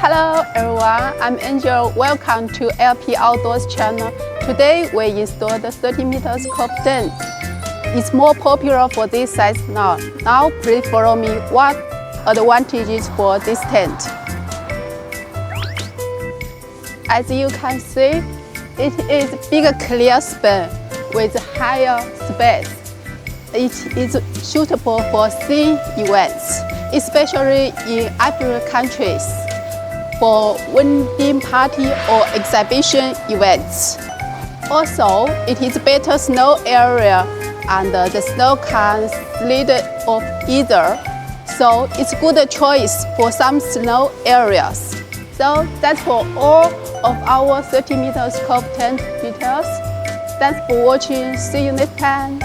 Hello everyone, I'm Angel. Welcome to LP Outdoors channel. Today we installed the 30 meters curvedtent. It's more popular for this size now. Now please follow me what advantages for this tent. As you can see, it is bigger clear span with higher space. It is suitable for scene events, especially in African countries, for wedding party or exhibition events. Also, it is better snow area and the snow can slide off either. So it's good choice for some snow areas. So that's for all of our 30 meters curvedtent details. Thanks for watching. See you next time.